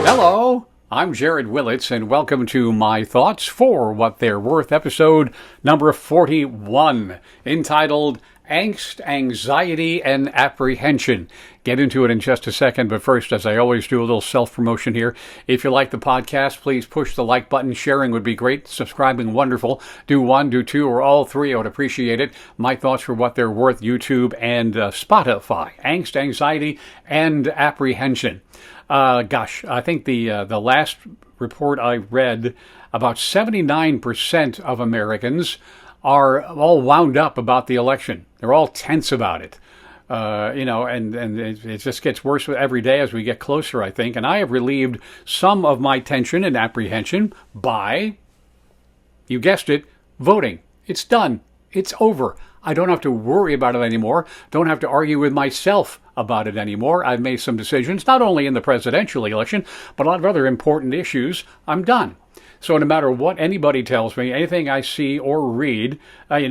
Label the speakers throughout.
Speaker 1: Hello, I'm Jared Willits, and welcome to My Thoughts for What They're Worth, episode number 41, entitled Angst, Anxiety, and Apprehension. Get into it in just a second, but first, as I always do, a little self-promotion here. If you like the podcast, please push the like button. Sharing would be great. Subscribing, wonderful. Do one, do two, or all three. I would appreciate it. My Thoughts for What They're Worth, YouTube and Spotify. Angst, Anxiety, and Apprehension. I think the last report I read, about 79% of Americans are all wound up about the election. They're all tense about it. And it just gets worse every day as we get closer, I think. And I have relieved some of my tension and apprehension by, you guessed it, voting. It's done. It's over. I don't have to worry about it anymore. Don't have to argue with myself about it anymore. I've made some decisions, not only in the presidential election, but a lot of other important issues. I'm done. So no matter what anybody tells me, anything I see or read, I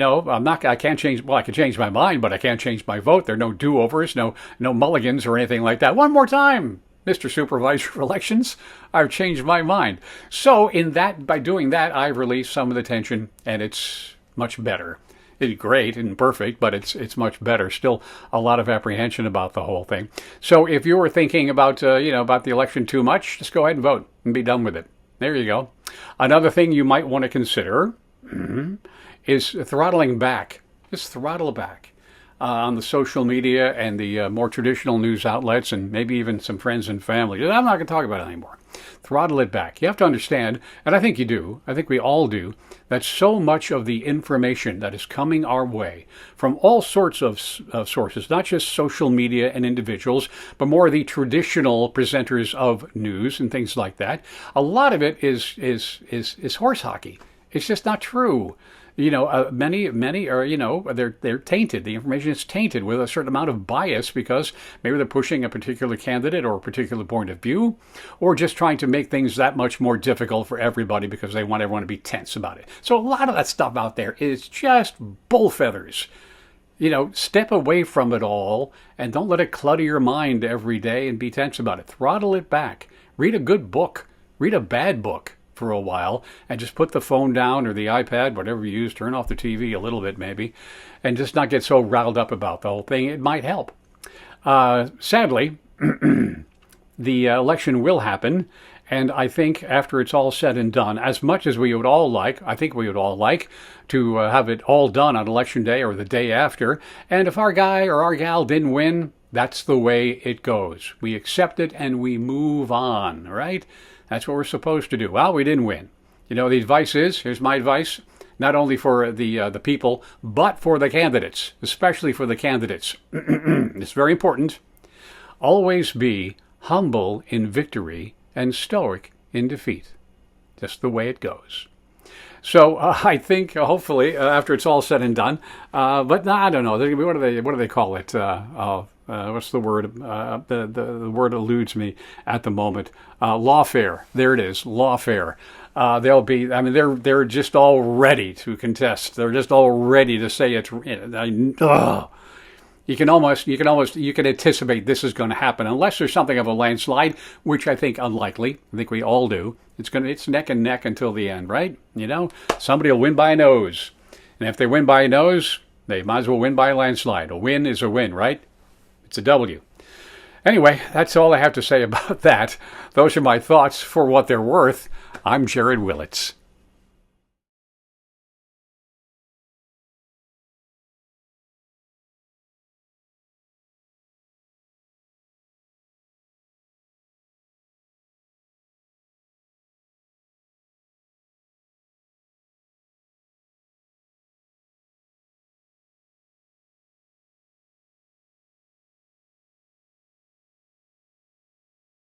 Speaker 1: can't change, I can change my mind, but I can't change my vote. There are no do-overs, no mulligans or anything like that. One more time, Mr. Supervisor of Elections, I've changed my mind. So by doing that, I've released some of the tension, and it's much better. It's great and perfect, but it's much better. Still a lot of apprehension about the whole thing. So if you were thinking about the election too much, just go ahead and vote and be done with it. There you go. Another thing you might want to consider is throttling back. Just throttle back on the social media and the more traditional news outlets and maybe even some friends and family. I'm not going to talk about it anymore. Throttle it back. You have to understand, and I think you do, I think we all do, that so much of the information that is coming our way from all sorts of sources, not just social media and individuals, but more the traditional presenters of news and things like that, a lot of it is horse hockey. It's just not true. Many are, they're tainted. The information is tainted with a certain amount of bias because maybe they're pushing a particular candidate or a particular point of view, or just trying to make things that much more difficult for everybody because they want everyone to be tense about it. So a lot of that stuff out there is just bull feathers. Step away from it all and don't let it clutter your mind every day and be tense about it. Throttle it back. Read a good book. Read a bad book for a while and just put the phone down or the iPad, whatever you use, turn off the TV a little bit maybe, and just not get so riled up about the whole thing. It might help. Sadly, the election will happen, and I think after it's all said and done, as much as we would all like, I think we would all like to have it all done on election day or the day after, and if our guy or our gal didn't win, that's the way it goes. We accept it and we move on, right? That's what we're supposed to do. Well, we didn't win. The advice is, here's my advice, not only for the people, but for the candidates, especially for the candidates. It's very important. Always be humble in victory and stoic in defeat. Just the way it goes. So I think, hopefully, after it's all said and done, but I don't know. What do they call it? What's the word? The word eludes me at the moment. Lawfare. There it is. Lawfare. They'll be. I mean, they're just all ready to contest. They're just all ready to say it's. You can anticipate this is going to happen unless there's something of a landslide, which I think unlikely. I think we all do. It's neck and neck until the end, right? Somebody will win by a nose, and if they win by a nose, they might as well win by a landslide. A win is a win, right? It's a W. Anyway, that's all I have to say about that. Those are my thoughts for what they're worth. I'm Jared Willits.